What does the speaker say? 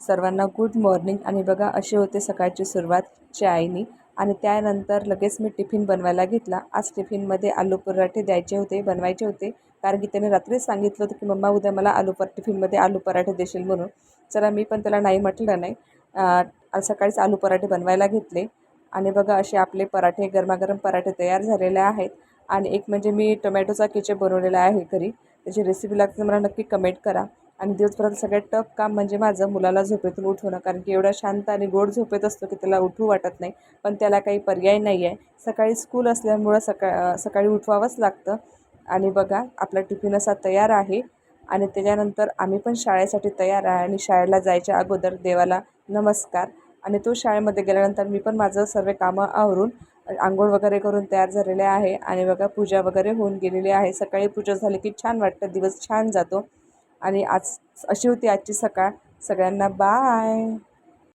सर्वांना good morning. आणि बघा अशी होते सकाळची सुरुवात चायनी. आणि त्यानंतर लगेच मी टिफिन बनवायला घेतला. आज टिफिनमध्ये आलू पराठे द्यायचे होते, बनवायचे होते, कारण की त्याने रात्रीच सांगितलं होतं की मम्मा उद्या मला टिफिनमध्ये आलू पराठे देशील म्हणून. चला मी पण त्याला नाही म्हटलं नाही. आज सकाळीच आलू पराठे बनवायला घेतले. आणि बघा असे आपले पराठे, गरमागरम पराठे तयार झालेले आहेत. आणि एक म्हणजे मी टोमॅटोचा केचप बनवलेला आहे घरी. त्याची रेसिपी लागते मला नक्की कमेंट करा. आणि दिवसभरात सगळ्यात टफ काम म्हणजे माझं मुलाला झोपेतून उठवणं, कारण की एवढा शांत आणि गोड झोपेत असतो की त्याला उठू वाटत नाही. पण त्याला काही पर्याय नाही आहे, सकाळी स्कूल असल्यामुळं सकाळी उठवावंच लागतं. आणि बघा आपला टिफिन असा तयार आहे. आणि त्याच्यानंतर आम्ही पण शाळेसाठी तयार आहे. आणि शाळेला जायच्या अगोदर देवाला नमस्कार. आणि तो शाळेमध्ये गेल्यानंतर मी पण माझं सर्व कामं आवरून आंघोळ वगैरे करून तयार झालेले आहे. आणि बघा पूजा वगैरे होऊन गेलेली आहे. सकाळी पूजा झाली की छान वाटतं, दिवस छान जातो. आणि आज अशी होती आजची सकाळ. सगळ्यांना बाय.